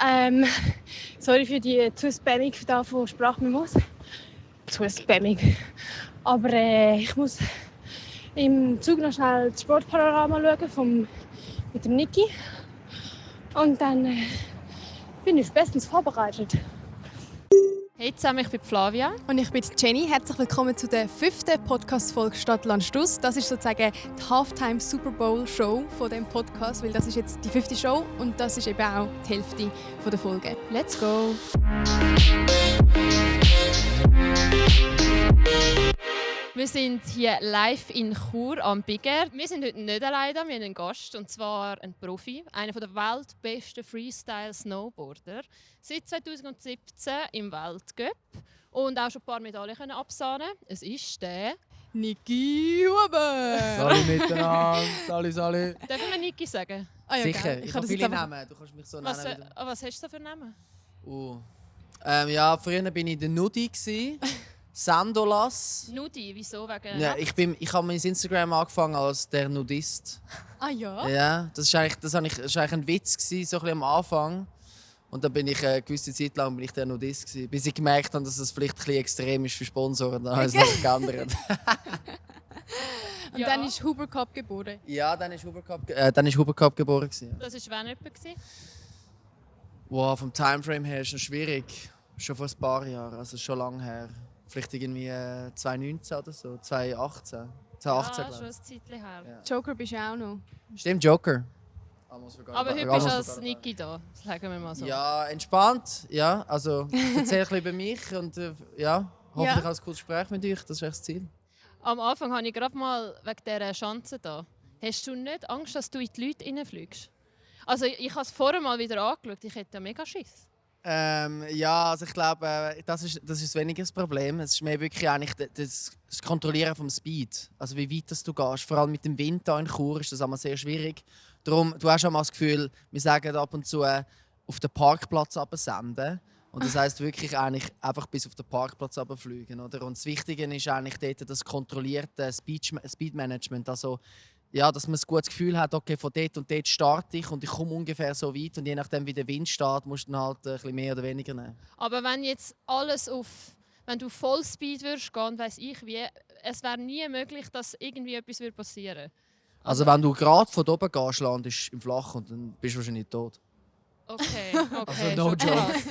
Ähm, sorry für die zu spamming da von Sprachmemos. Zu spamming. Aber ich muss im Zug noch schnell das Sportpanorama schauen mit dem Niki. Und dann bin ich bestens vorbereitet. Hey zusammen, ich bin Flavia. Und ich bin Jenny. Herzlich willkommen zu der 5. Podcast-Folge Stadt, Land, Stuss. Das ist sozusagen die Halftime Super Bowl Show von dem Podcast, weil das ist jetzt die 5. Show und das ist eben auch die Hälfte der Folge. Let's go! Wir sind hier live in Chur am Bigger. Wir sind heute nicht alleine, wir haben einen Gast, und zwar einen Profi, einer der weltbesten Freestyle-Snowboarder. Seit 2017 im Weltcup und auch schon ein paar Medaillen absahnen. Es ist der Niki Huber! Salut miteinander, salut. Dürfen wir Niki sagen? Ah, ja, Sicher, geil. ich kann habe das viele jetzt einfach- Namen, du kannst mich so Was, nennen. was hast du für Namen? Ja, früher war ich der Nudi, Sandolas. Nudi, wieso? Wegen Ja, ich habe mein Instagram angefangen als der Nudist. Ah ja? Ja, das war eigentlich ein Witz, so ein bisschen am Anfang. Und dann bin ich eine gewisse Zeit lang der Nudist gewesen, bis ich gemerkt habe, dass es vielleicht ein bisschen extrem ist für Sponsoren. Dann habe ich es noch geändert. Und Ja. dann ist Huber Cup geboren. Ja, dann ist Huber Cup geboren gewesen. Das war wann etwa? Wow, vom Timeframe her ist es noch schwierig. Schon vor ein paar Jahren, also schon lange her. Vielleicht irgendwie 2019 oder so, 2018. 2018 Ja, glaube schon ich. ein Zeitchen her. Ja. Joker bist du auch noch. Stimmt, Joker. Aber heute bist du als Niki da, sagen wir mal so. Ja, entspannt. Ja, also ich erzähle ein bisschen über mich und ja, hoffentlich Ja. auch ein cooles Gespräch mit euch. Das ist echt das Ziel. Am Anfang habe ich gerade mal wegen dieser Schanze da. Hast du nicht Angst, dass du in die Leute reinfliegst? Also ich habe es vorher mal wieder angeschaut, ich hätte ja mega Schiss. Ja, also ich glaube, das ist weniger das Problem. Es ist mehr wirklich eigentlich das Kontrollieren vom Speed. Also wie weit das du gehst. Vor allem mit dem Wind hier in Chur ist das einmal sehr schwierig. Darum, du hast auch mal das Gefühl, wir sagen ab und zu auf den Parkplatz absenden. Und das heisst wirklich eigentlich einfach bis auf den Parkplatz runterfliegen, oder? Und das Wichtige ist eigentlich dort das kontrollierte Speedmanagement. Also, ja, dass man ein gutes Gefühl hat, okay, von dort und dort starte ich und ich komme ungefähr so weit. Und je nachdem, wie der Wind steht, musst du dann halt ein bisschen mehr oder weniger nehmen. Aber wenn jetzt wenn du Vollspeed würdest gehen, weiss ich wie, es wäre nie möglich, dass irgendwie etwas passieren würde. Also wenn du gerade von oben gehst, landest im Flach und dann bist du wahrscheinlich tot. Okay. Also no schon joke. krass.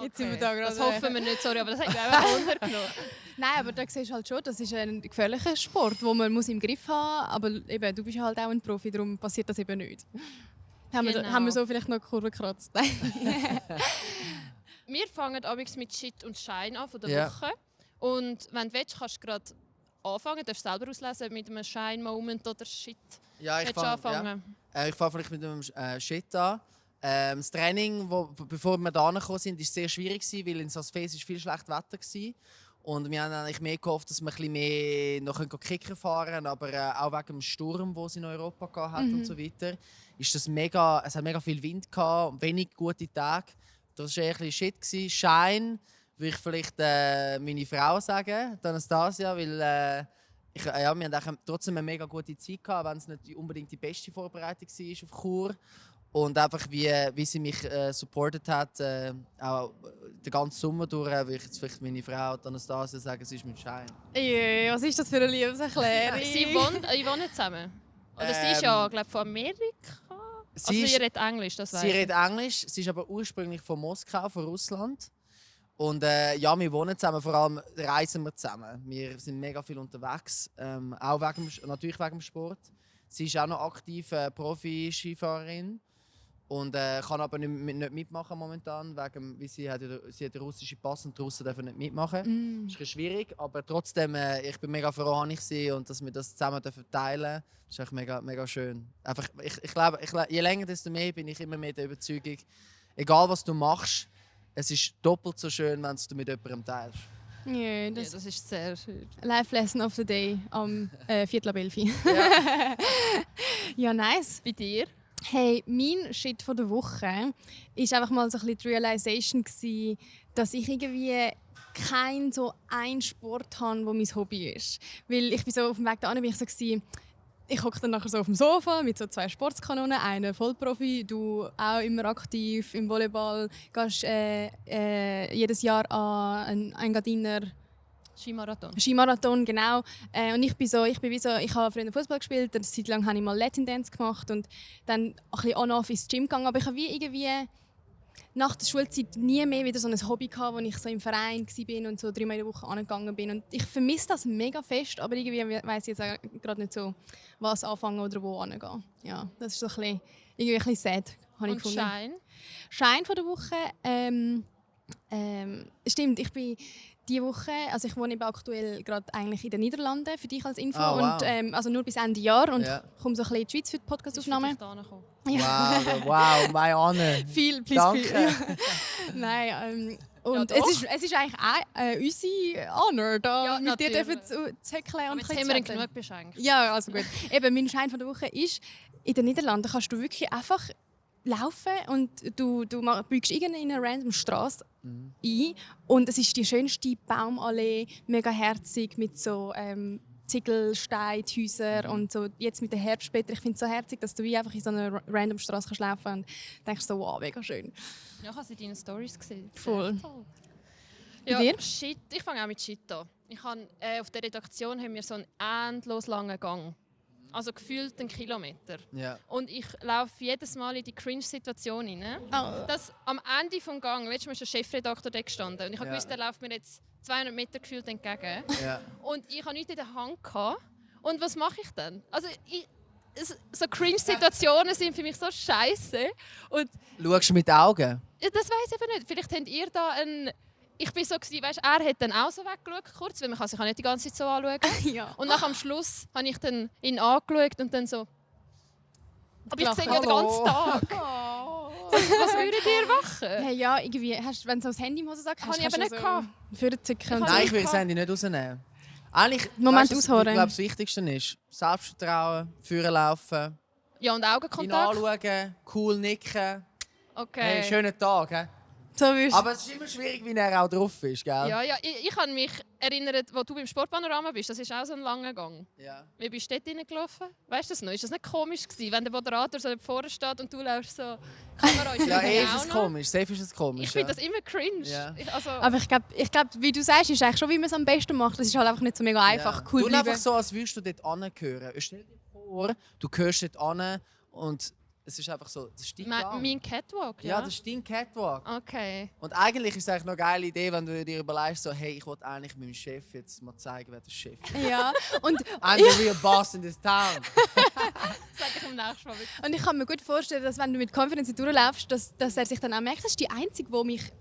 Jetzt sind wir da Das gerade- hoffen wir nicht, sorry, aber das hat mich einfach untergenommen. Nein, aber da siehst du halt schon, das ist ein gefährlicher Sport, den man im Griff haben muss. Aber eben, du bist halt auch ein Profi, darum passiert das eben nicht. Genau. Haben wir so vielleicht noch Kurve gekratzt? Wir fangen abends mit Shit und Schein an von der Ja. Woche. Und wenn du willst, kannst du gerade anfangen. Du darfst selber auslesen mit einem Schein-Moment oder Shit. Ja, Willst du anfangen? Ich fange vielleicht mit einem Shit an. Das Training, bevor wir da gekommen sind, war sehr schwierig, weil in Saas-Fee war viel schlechtes Wetter war. Und wir haben eigentlich mehr gehofft, dass wir ein bisschen mehr noch Kicker fahren können, aber auch wegen dem Sturm, den es in Europa hatte und so weiter, ist das mega, es hat mega viel Wind gehabt und wenig gute Tage. Das war eher ein bisschen Shit. Schein würde ich vielleicht meine Frau sagen, die Anastasia, weil wir hatten trotzdem eine mega gute Zeit gehabt, wenn es nicht unbedingt die beste Vorbereitung war auf Chur. Und einfach wie sie mich supportet hat, auch den ganzen Sommer durch, würde ich jetzt vielleicht meine Frau die Anastasia sagen, sie ist mein Schein. Jö, was ist das für eine Liebeserklärung? Sie wohnen zusammen. Oder sie ist ja, glaube ich, von Amerika. Also sie redet Englisch, das weiß Sie ich. redet Englisch, sie ist aber ursprünglich von Moskau, von Russland. Und ja, wir wohnen zusammen, vor allem reisen wir zusammen. Wir sind mega viel unterwegs, auch natürlich wegen dem Sport. Sie ist auch noch aktiv Profi-Skifahrerin und kann aber nicht mitmachen momentan, weil sie hat den russischen Pass und die Russen dürfen nicht mitmachen. Das ist ein bisschen schwierig, aber trotzdem, ich bin mega froh, dass ich sie und dass wir das zusammen teilen dürfen. Das ist echt mega, mega schön. Einfach, ich glaube, je länger, desto mehr bin ich immer mehr der Überzeugung, egal was du machst, es ist doppelt so schön, wenn du mit jemandem teilst. Jö, Ja, das das ist sehr schön. Live Lesson of the Day am 4.11. Ja. Ja, nice. Bei dir? Hey, mein Shit von der Woche war einfach mal so ein bisschen die Realisation gewesen, dass ich irgendwie keinen so einen Sport habe, der mein Hobby ist. Weil ich bin so auf dem Weg dahin, bin ich so gewesen, ich hocke dann nachher so auf dem Sofa mit so 2 Sportskanonen, einer Vollprofi, du auch immer aktiv im Volleyball, gehst jedes Jahr an einen Engadiner Skimarathon, genau. Und ich habe früher Fußball gespielt, eine Zeit lang habe ich mal Latin Dance gemacht und dann ein bisschen on-off ins Gym gegangen, aber ich habe irgendwie nach der Schulzeit nie mehr wieder so ein Hobby gehabt, wo ich so im Verein war und so 3-mal in der Woche angegangen bin. Und ich vermisse das mega fest, aber irgendwie weiss ich jetzt auch gerade nicht so, was anfangen oder wo angehen. Ja, das ist so ein bisschen sad, habe ich gefunden. Schein von der Woche. Stimmt, ich bin diese Woche, also ich wohne eben aktuell gerade eigentlich in den Niederlanden, für dich als Info. Oh, wow. Und, also nur bis Ende Jahr und Ja. komme so ein bisschen in die Schweiz für die Podcast-Aufnahme. Wow, meine Anne. Viel. Danke. Nein, und Ja, es ist eigentlich auch unsere Honor, da Ja, mit dir natürlich. zu häkeln und Jetzt zu haben wir ihn chatten. genug beschenkt. Ja, also gut. Eben, mein Schein von der Woche ist, in den Niederlanden kannst du wirklich einfach laufen und du biegst in eine random Straße ein und es ist die schönste Baumallee, mega herzig mit so Ziegelsteinhäusern und so jetzt mit den Herbstblättern. Ich finde es so herzig, dass du wie einfach in so einer random Straße laufen kannst und denkst so, wow, mega schön. Ja, ich habe sie in deinen Stories gesehen. Voll. Sehr toll. Bei Ja, dir? Shit. Ich fange auch mit Shit an. Auf der Redaktion haben wir so einen endlos langen Gang. Also gefühlt 1 Kilometer. Ja. Und ich laufe jedes Mal in die Cringe-Situation rein. Oh. Dass am Ende des Gangs, letztes Mal ist der Chefredakteur da gestanden und ich habe gewusst, der läuft mir jetzt 200 Meter gefühlt entgegen. Ja. Und ich hatte nichts in der Hand. Und was mache ich dann? Also so Cringe-Situationen sind für mich so scheiße. Und Schaust du mit den Augen? ja, das weiß ich eben nicht. Vielleicht habt ihr da einen... Ich war so, weißt, er hat dann auch so weggeschaut, kurz, weil man kann sich auch nicht die ganze Zeit so anschauen. Ja. Und nach am Schluss habe ich dann ihn angeschaut und dann so... Aber ich sehe ja den Hallo. ganzen Tag. Was würdet ihr machen? Hey, ja, irgendwie, wenn du so das Handy im Hosensack Habe hast, ich eben nicht gehabt. vorzicken und Ich so. Nein, ich will das Handy nicht rausnehmen. Eigentlich, Moment weisst du, ausholen. Ich glaube, das Wichtigste ist Selbstvertrauen, Führen laufen, Ja, und ihn Augenkontakt. anschauen, cool nicken. Okay. Hey, schönen Tag. He? So wirst Aber es ist immer schwierig, wie er auch drauf ist, gell? Ja, ich habe mich erinnert, wo du beim Sportpanorama bist, das ist auch so ein langer Gang. Ja. Wie bist du dort reingelaufen? Weißt du das noch? Ist das nicht komisch gewesen, wenn der Moderator so vorne steht und du läufst so... Kamera ist Ja, irgendwie ist auch es noch. komisch. Safe ist es komisch. Ich finde ja. das immer cringe. Ja. Aber ich glaub, wie du sagst, ist eigentlich schon, wie man es am besten macht. Es ist halt einfach nicht so mega einfach. Ja. Cool Tu bleiben. einfach so, als würdest du dort angehören. Stell dir vor, du gehörst dort an und es ist einfach so, das ist dein Gang. Mein Catwalk, Ja, ja? das ist dein Catwalk. Okay. Und eigentlich ist es eigentlich noch eine geile Idee, wenn du dir überlegst, so, hey, ich wollte eigentlich meinem Chef jetzt mal zeigen, wer der Chef ist. Ja, und, I'm the real boss in this town. Sag ich am nächsten Mal wirklich. und ich kann mir gut vorstellen, dass wenn du mit Confidence durchlaufst, dass er sich dann auch merkt, das ist die Einzige, die nicht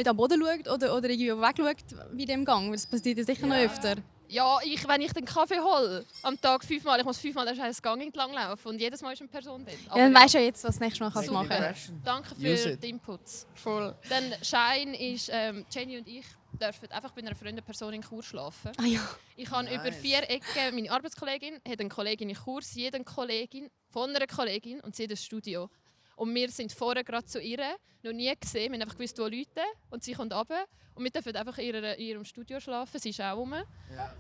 am Boden schaut oder irgendwie wegschaut wie dem Gang. Das passiert ja sicher noch öfter. Ja, wenn ich den Kaffee hole, am Tag 5-mal, ich muss 5-mal den scheiß Gang entlang laufen und jedes Mal ist eine Person dort. Ja, dann weisst du ja jetzt, was du das nächste Mal kannst Super. machen. Danke Use für it. die Inputs. Voll. Dann Schein ist, Jenny und ich dürfen einfach bei einer fremden Person in Chur schlafen. Ah ja. Ich habe über Nice. 4 Ecken, meine Arbeitskollegin hat eine Kollegin in Chur, sie hat eine Kollegin von einer Kollegin und sie hat ein Studio. Und wir sind vorher gerade zu ihr, noch nie gesehen, wir haben einfach gewusst, wo Leute und sie kommt runter. Und wir dürfen einfach in ihrem Studio schlafen, sie ist auch rum.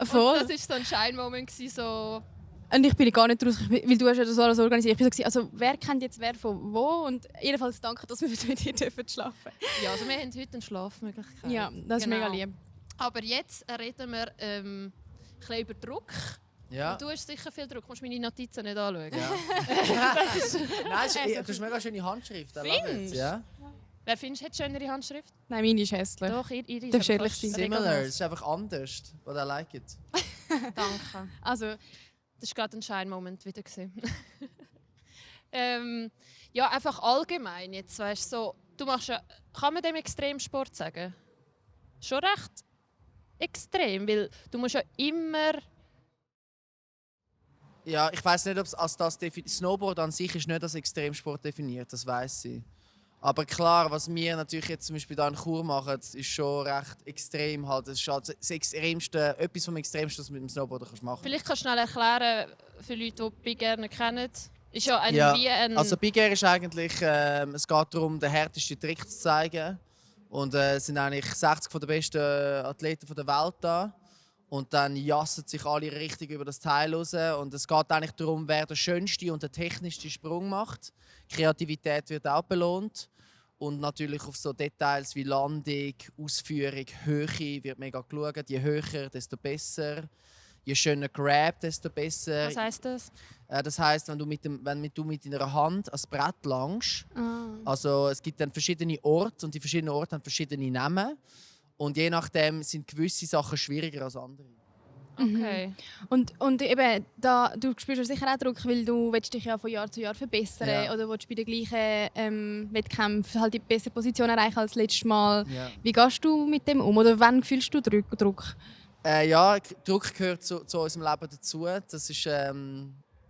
Voll. Und das war so ein Schein-Moment, so... Und ich bin gar nicht raus, weil du hast ja das alles organisiert. Ich bin so, also wer kennt jetzt wer von wo? Und jedenfalls danke, dass wir mit dir dürfen schlafen. Ja, also wir haben heute eine Schlafmöglichkeit. Ja, das ist Genau. mega lieb. Aber jetzt reden wir ein bisschen über Druck. Ja. Und du hast sicher viel Druck, du musst meine Notizen nicht anschauen. Ja. Nein, du hast mega schöne Handschrift. I love it. Findest du? Ja. Wer findest du hat schönere Handschrift? Nein, meine ist hässlich. Doch, ihre Darf ist ehrlich fast sein. Similar, es ist einfach anders. But I like it. Danke. Also, Das war gerade ein Scheinmoment wieder. Ja, einfach allgemein jetzt, weißt du, so, du machst ja, kann man dem Extremsport sagen? Schon recht extrem, weil du musst ja immer... Ja, ich weiß nicht, ob es als das Snowboard an sich ist nicht als Extremsport definiert, das weiß ich. Aber klar, was wir natürlich jetzt zum Beispiel hier in Chur machen, ist schon recht extrem. Halt. Das ist halt das Extremste, etwas vom Extremsten, was du mit dem Snowboarden machen kannst. Vielleicht kannst du schnell erklären, für Leute, die Big Air nicht kennen. Ist ja wie ein... Also Big Air ist eigentlich, es geht darum, den härtesten Trick zu zeigen. Und es sind eigentlich 60 der besten Athleten der Welt da. Und dann jassen sich alle richtig über das Teil raus. Und es geht eigentlich darum, wer den schönsten und den technischsten Sprung macht. Kreativität wird auch belohnt. Und natürlich auf so Details wie Landung, Ausführung, Höhe wird mega geschaut. Je höher, desto besser. Je schöner Grab, desto besser. Was heisst das? Das heisst, wenn du mit deiner Hand ans Brett langst, also es gibt dann verschiedene Orte und die verschiedenen Orte haben verschiedene Namen. Und je nachdem sind gewisse Sachen schwieriger als andere. Okay. Und eben, du spürst ja sicher auch Druck, weil du willst dich ja von Jahr zu Jahr verbessern oder willst bei den gleichen Wettkämpfen halt die bessere Position erreichen als letztes Mal. Ja. Wie gehst du mit dem um oder wann fühlst du Druck? Ja, Druck gehört zu unserem Leben dazu. Das ist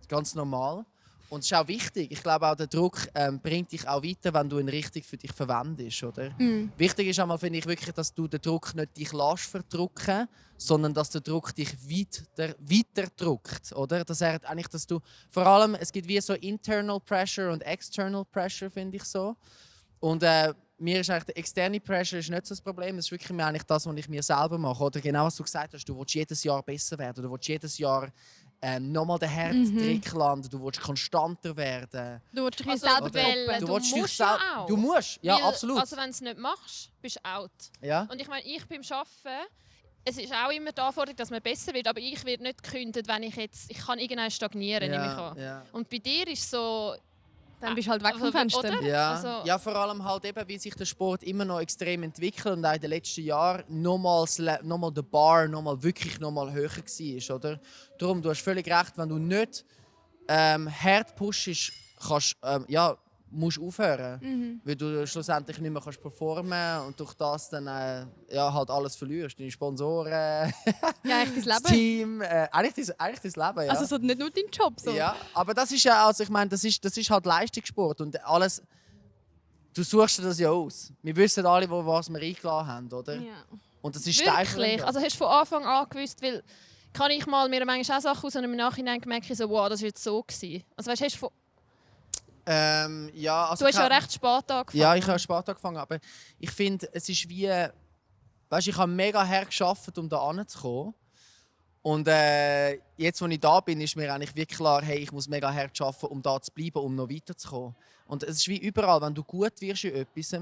ganz normal. Und es ist auch wichtig. Ich glaube, auch der Druck bringt dich auch weiter, wenn du ihn richtig für dich verwendest. Oder? Wichtig ist einmal, finde ich, wirklich, dass du den Druck nicht dich verdrücken, sondern dass der Druck dich weiter drückt. Oder? Das heißt eigentlich, dass du vor allem, es gibt wie so Internal Pressure und External Pressure, finde ich so. Und mir ist eigentlich der externe Pressure ist nicht so das Problem. Das ist wirklich mehr eigentlich das, was ich mir selber mache. Oder genau was du gesagt hast, du willst jedes Jahr besser werden. Du willst jedes Jahr nochmal den Herztrick landen. Du willst konstanter werden. Du willst dich Also, selber weil toppen. du willst dich musst ja auch. Du musst, ja, Weil, absolut. Also wenn du es nicht machst, bist du out. Ja. Und ich meine, ich beim Arbeiten, es ist auch immer die Anforderung, dass man besser wird, aber ich werde nicht gekündigt, wenn ich kann irgendwann stagnieren, nehme ich an. Ja. Und bei dir ist es so... Dann bist du halt weg vom Fenster. Oder? Ja. Also- Ja, vor allem halt eben, wie sich der Sport immer noch extrem entwickelt und auch in den letzten Jahren nochmal der Bar wirklich nochmal höher war. Oder? Darum, du hast völlig recht, wenn du nicht hart pushst, musst du aufhören. Weil du schlussendlich nicht mehr performen kannst und durch das dann halt alles verlierst. Deine Sponsoren, Ja, echt dein das Leben. Team, eigentlich dein Leben. Ja. Also so nicht nur dein Job. So. Ja, aber das ist ja, also ich meine, das ist halt Leistungssport und alles. Du suchst dir das ja aus. Wir wissen alle, was wir eingeladen haben, oder? Ja. Und das ist Wirklich? Also hast du von Anfang an gewusst, weil kann ich mal mir manchmal auch Sachen aus und im Nachhinein gemerkt, so, wow, das war jetzt so gewesen. Also weißt, hast du ja, also hast ja recht spät angefangen. Ja, ich habe spät angefangen, aber ich finde, es ist wie, weißt, ich habe mega hart gearbeitet, um da anzukommen. Und jetzt, wo ich da bin, ist mir eigentlich wirklich klar, hey, ich muss mega hart arbeiten, um da zu bleiben, um noch weiterzukommen. Und es ist wie überall, wenn du gut wirst in etwas,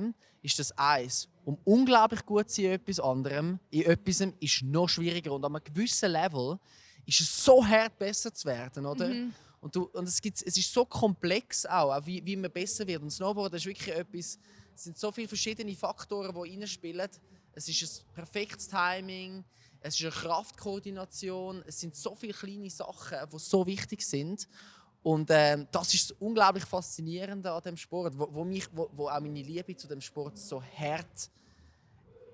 ist das eins. Um unglaublich gut zu sein in etwas anderem, in etwas ist noch schwieriger. Und an einem gewissen Level ist es so hart, besser zu werden, oder? Und es ist so komplex auch wie man besser wird. Und Snowboard ist wirklich etwas, es sind so viele verschiedene Faktoren, die reinspielen. Es ist ein perfektes Timing, es ist eine Kraftkoordination, es sind so viele kleine Sachen, die so wichtig sind. Und das ist das unglaublich Faszinierende an dem Sport, wo auch meine Liebe zu dem Sport so hart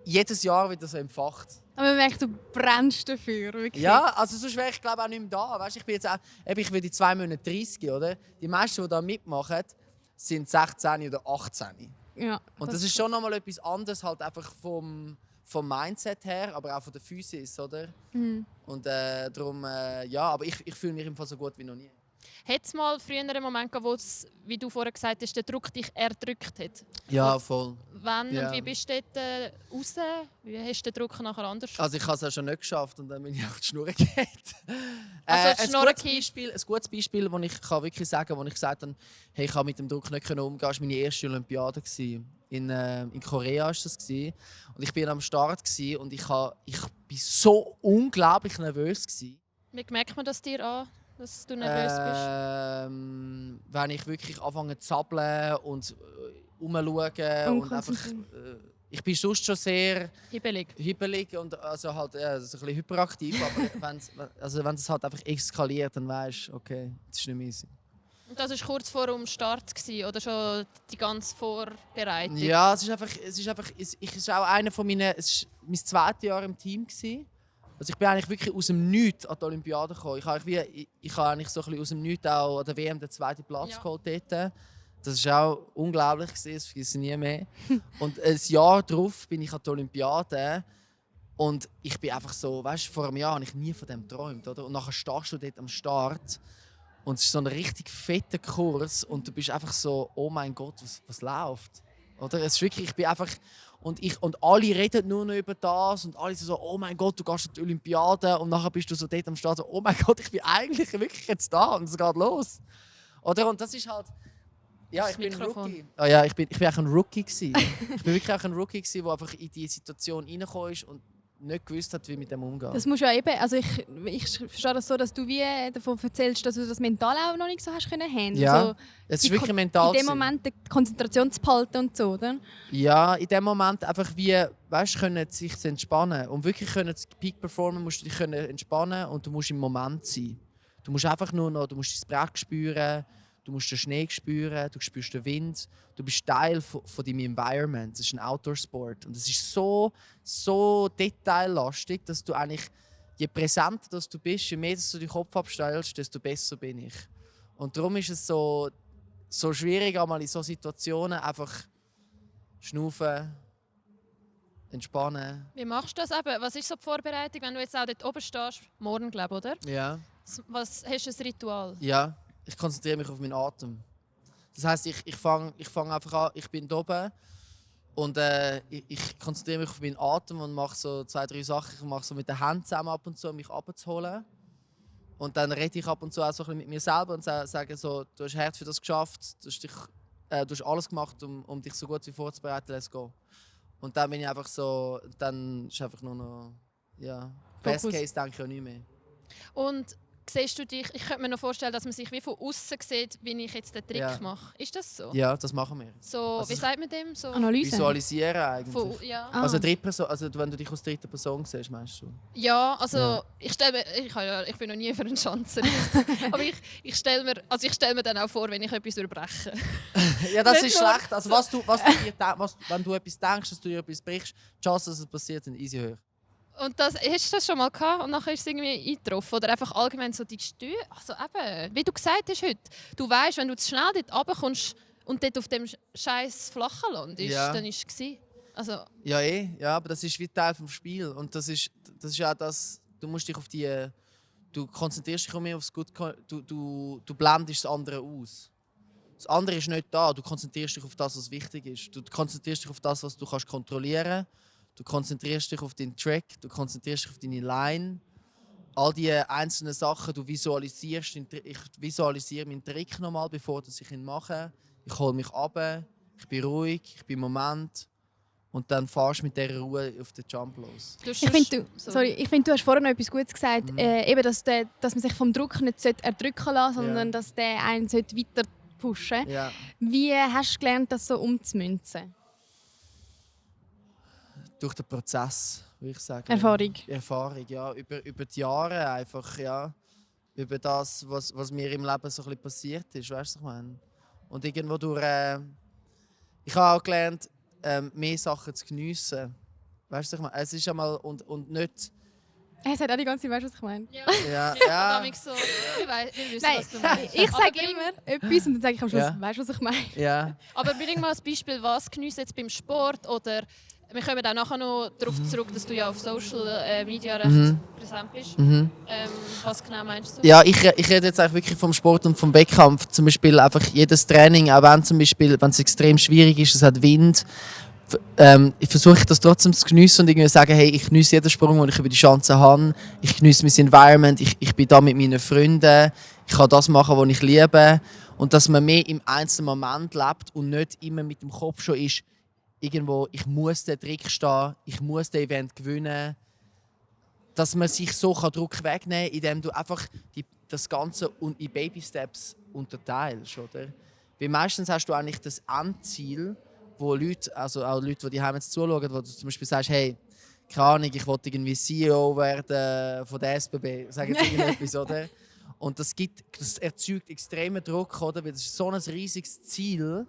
jedes Jahr wieder so empfacht. Aber man merkt, du brennst dafür. Wirklich. Ja, also sonst wäre ich glaube auch nicht mehr da. Weißt, ich bin jetzt auch, ich werde in 2 Monaten 30, oder? Die meisten, die da mitmachen, sind 16 oder 18. Ja, Und das ist schon nochmal etwas anderes, halt einfach vom Mindset her, aber auch von der Physis, oder? Und darum, ja, aber ich fühle mich im Fall so gut wie noch nie. Hat es mal früher einen Moment gegeben, wo es, wie du vorher gesagt hast, der Druck dich erdrückt hat? Ja, voll. Wann Ja. und wie bist du dort raus? Wie hast du den Druck nachher anders? Also ich habe es ja schon nicht geschafft und dann bin ich auf die Schnur gegangen. Also die Schnur ein gutes Beispiel, das ich kann wirklich sagen kann, wo ich gesagt habe, hey, ich kann mit dem Druck nicht umgehen, war meine erste Olympiade. In Korea war das. Und ich war am Start und ich war so unglaublich nervös. Wie merkt man das dir an, dass du nervös bist? Wenn ich wirklich anfange zu zappeln und umschauen und einfach... ich bin sonst schon sehr hibbelig und also halt, so ein bisschen hyperaktiv, aber wenn es halt einfach eskaliert, dann weisst du, okay, das ist nicht mehr easy. Und das war kurz vor dem Start oder schon die ganze Vorbereitung? Ja, es ist auch einer von meinen, es war mein 2. Jahr im Team gewesen. Also ich bin eigentlich wirklich aus dem Nichts an die Olympiade gekommen. Ich habe eigentlich so ein bisschen aus dem Nichts auch an der WM den 2. Platz geholt dort. Das war auch unglaublich, das vergesse ich nie mehr. Und ein Jahr darauf bin ich an die Olympiade. Und ich bin einfach so, weißt du, vor einem Jahr habe ich nie von dem geträumt. Oder? Und nachher stehst du dort am Start. Und es ist so ein richtig fetter Kurs. Und du bist einfach so, oh mein Gott, was läuft? Oder? Es ist wirklich, ich bin einfach... Und alle reden nur noch über das und alle so, oh mein Gott, du gehst an die Olympiade und nachher bist du so dort am Start so, oh mein Gott, ich bin eigentlich wirklich jetzt da und es geht los. Oder? Und das ist halt... Ja, ich bin ein Rookie. Oh ja, ich bin auch ein Rookie gewesen. Ich bin wirklich auch ein Rookie gewesen, der einfach in diese Situation reingekommen ist und nicht gewusst hat, wie mit dem umgehen. Das musst du ja eben, also ich verstehe das so, dass du wie davon erzählst, dass du das mental auch noch nicht so hast können handeln. Ja, also, es ist wirklich mental. In dem Moment die Konzentration zu behalten und so, oder? Ja, in dem Moment einfach wie, weißt, können sich zu entspannen. Um wirklich können zu Peak performen, musst du dich können entspannen und du musst im Moment sein. Du musst einfach nur noch, du musst das Brett spüren, du musst den Schnee spüren, du spürst den Wind. Du bist Teil von deinem Environment. Es ist ein Outdoor-Sport und es ist so detaillastig, dass du eigentlich, je präsenter du bist, je mehr du den Kopf abstellst, desto besser bin ich. Und darum ist es so schwierig, einmal in solchen Situationen einfach schnaufen, entspannen. Wie machst du das eben? Was ist so die Vorbereitung, wenn du jetzt auch dort oben stehst? Morgen, glaube ich, oder? Ja. Was hast du ein Ritual? Ja, ich konzentriere mich auf meinen Atem. Das heisst, ich fang einfach an, ich bin da oben und ich konzentriere mich auf meinen Atem und mache so 2, 3 Sachen. Ich mache so mit den Händen zusammen ab und zu, um mich abzuholen. Und dann rede ich ab und zu auch so ein bisschen mit mir selber und sage so, du hast hart für das geschafft, du hast alles gemacht, um dich so gut wie vorzubereiten, let's go. Und dann bin ich einfach so, dann ist einfach nur noch, ja, Best Case denke ich auch nicht mehr. Und siehst du dich, ich könnte mir noch vorstellen, dass man sich wie von außen sieht, wie ich jetzt den Trick mache. Ist das so? Ja, das machen wir. So, Also, wie sagt man dem? So Analyse? Visualisieren eigentlich. ja. Also Drittperson, also wenn du dich aus dritter Person siehst, meinst du? Ja, also Ja. ich bin noch nie für einen Schanzer. Aber ich stelle mir dann auch vor, wenn ich etwas durchbreche. Ja, das Nicht ist nur- schlecht. Also wenn du etwas denkst, dass du dir etwas brichst, die Chance, dass es passiert, sind easy hoch. Und hast du das schon mal gehabt und nachher ist es irgendwie eingetroffen? Oder einfach allgemein so die Stühle? Also eben, wie du gesagt hast heute, du weißt, wenn du zu schnell dort runterkommst und dort auf dem scheiß Flachen landest, dann ist es gewesen. Also, Ja, aber das ist wie Teil des Spiels. Und das ist auch das, du musst dich auf die... Du konzentrierst dich auch mehr aufs Gute, du blendest das andere aus. Das andere ist nicht da, du konzentrierst dich auf das, was wichtig ist. Du konzentrierst dich auf das, was du kannst kontrollieren kannst. Du konzentrierst dich auf den Track, du konzentrierst dich auf deine Line. All die einzelnen Sachen, du visualisierst. Ich visualisiere meinen Trick nochmal, bevor ich ihn mache. Ich hole mich ab, ich bin ruhig, ich bin im Moment. Und dann fahrst du mit dieser Ruhe auf den Jump los. Ich finde, du hast vorhin noch etwas Gutes gesagt. Eben, dass man sich vom Druck nicht erdrücken lassen sollte, sondern dass der einen weiter pushen sollte. Ja. Wie hast du gelernt, das so umzumünzen? Durch den Prozess, würde ich sagen. Erfahrung, ja. Über die Jahre einfach, ja. Über das, was mir im Leben so ein bisschen passiert ist, weißt du, was ich meine? Und irgendwo durch... ich habe auch gelernt, mehr Sachen zu geniessen. Weißt du, was ich meine? Es ist einmal... Und nicht... Er sagt auch die ganze Zeit, weißt du, was ich meine? Ja. So, wir wissen, Nein, was du meinst. ich sage immer etwas und dann sage ich am Schluss, Ja. weißt du, was ich meine? Ja. Aber bring mal ein Beispiel, was genießt jetzt beim Sport oder wir kommen auch nachher noch darauf zurück, dass du ja auf Social Media recht präsent bist. Was genau meinst du? Ja, ich rede jetzt eigentlich wirklich vom Sport und vom Wettkampf. Zum Beispiel einfach jedes Training, auch wenn es extrem schwierig ist, es hat Wind. Ich versuche das trotzdem zu geniessen und irgendwie sagen, hey, ich genieße jeden Sprung, den ich über die Chance habe. Ich genieße mein Environment, ich bin da mit meinen Freunden. Ich kann das machen, was ich liebe. Und dass man mehr im einzelnen Moment lebt und nicht immer mit dem Kopf schon ist, irgendwo, ich muss den Trick stehen, ich muss das Event gewinnen. Dass man sich so Druck wegnehmen kann, indem du einfach das Ganze in Baby-Steps unterteilst. Oder? Weil meistens hast du eigentlich das Endziel, wo Leute, also auch Leute, die daheim jetzt zuschauen, wo du zum Beispiel sagst, hey, keine Ahnung, ich wollte irgendwie CEO werden von der SBB, sag jetzt irgendetwas, oder? Und das erzeugt extremen Druck, oder? Weil das ist so ein riesiges Ziel.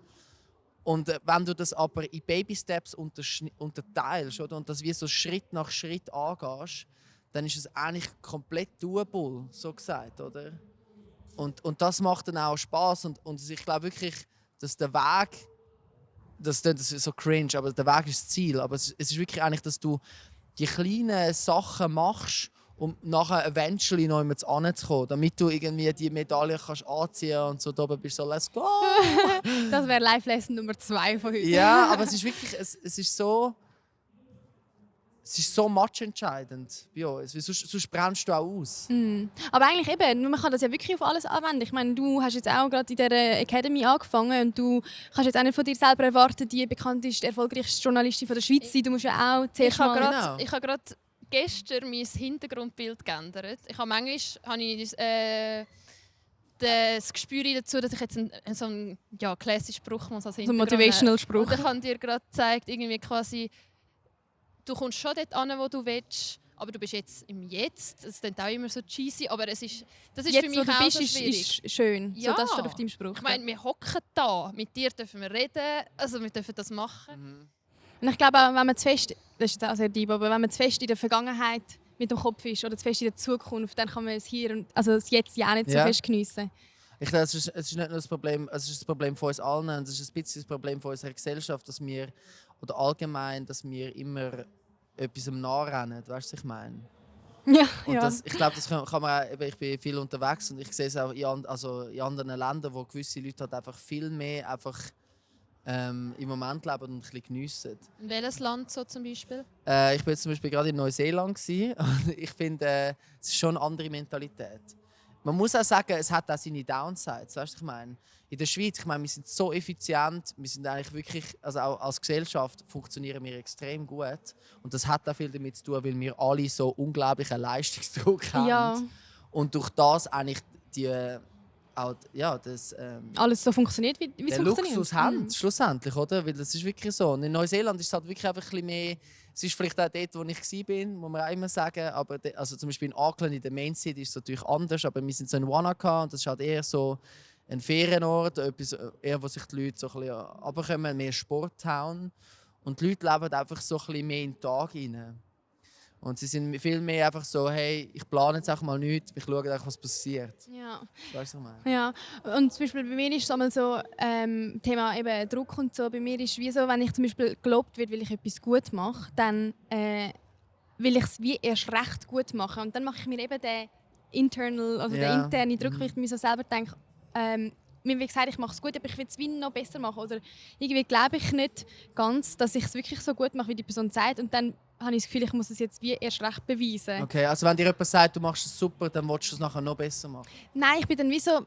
Und wenn du das aber in Baby-Steps unterteilst, oder? Und das wie so Schritt nach Schritt angehst, dann ist es eigentlich komplett doable, so gesagt, oder? Und das macht dann auch Spass. Und ich glaube wirklich, dass der Weg, das ist so cringe, aber der Weg ist das Ziel. Aber es ist wirklich eigentlich, dass du die kleinen Sachen machst um nachher eventually noch einmal anzukommen, damit du irgendwie die Medaille kannst anziehen und so da oben bist so «Let's go!» Das wäre Live-Lesson Nummer 2 von heute. Ja, aber es ist wirklich, es ist so matchentscheidend bei uns, weil sonst brennst du auch aus. Aber eigentlich eben, man kann das ja wirklich auf alles anwenden. Ich meine, du hast jetzt auch gerade in dieser Academy angefangen und du kannst jetzt auch nicht von dir selber erwarten, die bekannteste, erfolgreichste Journalistin von der Schweiz sein. Du musst ja auch zuerst Ich habe mal... gerade gestern mein Hintergrundbild geändert. Ich habe manchmal das Gespür dazu, dass ich jetzt so einen klassischen Spruch muss als So ein Hintergrund Motivational-Spruch. Und ich habe dir gerade gezeigt, irgendwie quasi, du kommst schon dort an, wo du willst, aber du bist jetzt im Jetzt. Es klingt auch immer so cheesy, aber das ist Jetzt, für mich wo du auch bist, so schwierig. ist schön. Ja. So, das steht auf deinem Spruch. Ich meine, wir hocken da, mit dir dürfen wir reden, also wir dürfen das machen. Und ich glaube auch, wenn man zu fest, das ist jetzt auch sehr deep, aber wenn man zu fest in der Vergangenheit mit dem Kopf ist oder zu fest in der Zukunft, dann kann man es hier und also das Jetzt ja auch nicht so fest geniessen. Ich glaube, es ist nicht nur das Problem, es ist das Problem von uns allen, und es ist ein bisschen das Problem von unserer Gesellschaft, dass wir, oder allgemein, dass wir immer etwas nachrennen. Weißt du, was ich meine? Ja, Und ja. das, ich glaube, das kann man auch, ich bin viel unterwegs und ich sehe es auch in anderen Ländern, wo gewisse Leute halt einfach viel mehr im Moment leben und ein bisschen geniessen. In welches Land so zum Beispiel? Ich war jetzt zum Beispiel gerade in Neuseeland und ich finde, es ist schon eine andere Mentalität. Man muss auch sagen, es hat auch seine Downsides. Weißt du, ich meine, in der Schweiz, ich meine, wir sind so effizient, wir sind eigentlich wirklich, also auch als Gesellschaft funktionieren wir extrem gut. Und das hat auch viel damit zu tun, weil wir alle so unglaublichen Leistungsdruck haben. Ja. Und durch das eigentlich Alles so funktioniert, wie es den funktioniert. Luxus haben, schlussendlich, oder? Weil das ist wirklich so. Und in Neuseeland ist es halt wirklich einfach ein bisschen mehr. Es ist vielleicht auch dort, wo ich war, muss man auch immer sagen. Aber also zum Beispiel in Auckland, in der Main City, ist es natürlich anders. Aber wir sind so in Wanaka und das ist halt eher so ein Ferienort, etwas, eher, wo sich die Leute so ein bisschen runterkommen, mehr Sporttown. Und die Leute leben einfach so ein bisschen mehr in den Tag hinein. Und sie sind viel mehr einfach so, hey, ich plane jetzt auch mal nichts, ich schaue einfach, was passiert. Ja. Weißt du, was ich meine? Ja, und zum Beispiel bei mir ist es einmal so, Thema eben Druck und so, bei mir ist es wie so, wenn ich zum Beispiel gelobt wird, weil ich etwas gut mache, dann will ich es wie erst recht gut machen. Und dann mache ich mir eben den den internen Druck, weil ich mir so selber denke, mir wie gesagt, ich mache es gut, aber ich will es wie noch besser machen. Oder irgendwie glaube ich nicht ganz, dass ich es wirklich so gut mache, wie die Person sagt. Und dann habe ich das Gefühl, ich muss es jetzt wie erst recht beweisen. Okay, also wenn dir jemand sagt, du machst es super, dann willst du es nachher noch besser machen? Nein, ich bin dann wie so,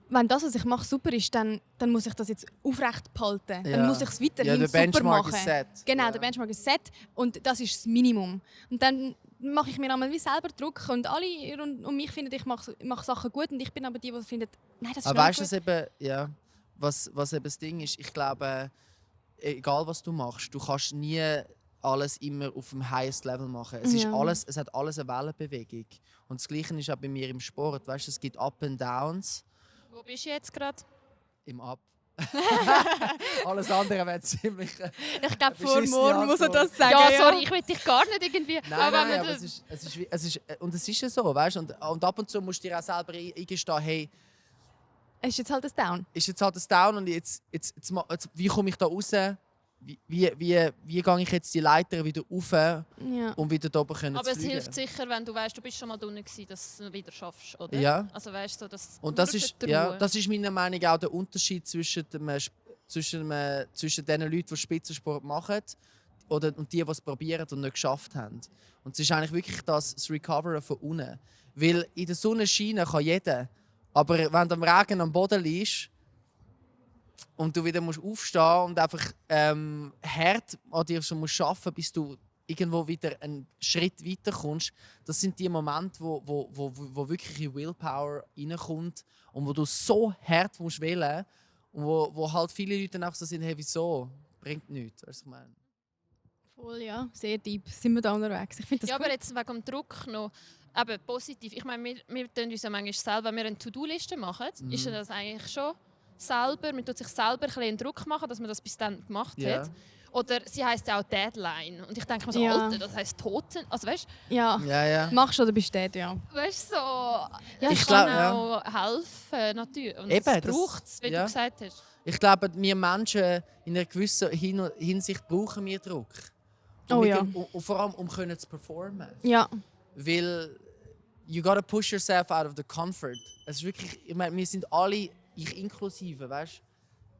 wenn das, was ich mache, super ist, dann muss ich das jetzt aufrecht behalten. Ja. Dann muss ich es weiterhin der super Benchmark machen. ist set. Genau, Ja. der Benchmark ist set und das ist das Minimum. Und dann mache ich mir einmal wie selber Druck und alle rund um mich finden, ich mache Sachen gut und ich bin aber die finden, nein, das ist Aber nicht weißt gut. du, eben, ja, was eben das Ding ist? Ich glaube, egal was du machst, du kannst nie alles immer auf dem highest Level machen. Es hat alles eine Wellenbewegung. Und das Gleiche ist auch bei mir im Sport. Weißt du, es gibt Up and Downs. Wo bist du jetzt gerade? Im Up. Alles andere wäre ziemlich. Ich glaube, vor beschissene morgen muss er Antwort. das sagen. Ja, sorry, ich will dich gar nicht irgendwie... Nein, aber es ist ja so, weißt du? Und ab und zu musst du dir auch selber eingestehen, hey, Es ist jetzt halt ein Down. ist jetzt halt das Down und jetzt wie komme ich da raus? Wie gehe ich jetzt die Leiter wieder rauf, Ja. um wieder da oben zu Aber es fliegen? hilft sicher, wenn du weißt, du bist schon mal drin gewesen, dass du es wieder schaffst, oder? Ja. Also weißt du, dass Und das ist meiner Meinung nach auch der Unterschied zwischen den Leuten, die Spitzensport machen und die es probieren und nicht geschafft haben. Und es ist eigentlich wirklich das Recoveren von unten. Weil in der Sonne scheinen kann jeder. Aber wenn du am Regen am Boden liegst und du wieder aufstehen musst und einfach hart an dir so musst arbeiten, bis du irgendwo wieder einen Schritt weiterkommst, das sind die Momente, wo wirklich Willpower reinkommt und wo du so hart musst wählen und wo halt viele Leute dann auch so sind, hey, wieso? Bringt nichts. Weißt du, was ich meine? Voll, ja. Sehr deep. Sind wir da unterwegs. Ich finde das Ja, gut. aber jetzt wegen dem Druck noch eben positiv. Ich meine, wir tun uns ja manchmal selber, wenn wir eine To-Do-Liste machen, ist ja das eigentlich schon selber, man tut sich selber ein bisschen Druck machen, dass man das bis dann gemacht Ja. hat. Oder sie heisst ja auch Deadline. Und ich denke mir so, Ja. Alter, das heisst Toten. Also weißt Ja. Ja. Machst du oder bist du dort, ja. du, so, Ja, ich ich kann glaub, auch helfen, natürlich. Und Eben, es das- braucht es, wie ja. du gesagt hast. Ich glaube, wir Menschen in einer gewissen Hinsicht brauchen wir Druck. Oh ja. Und vor allem, um zu performen. Ja. Weil you gotta push yourself out of the comfort. Es ist wirklich, ich meine, wir sind alle, ich inklusive, weißt du?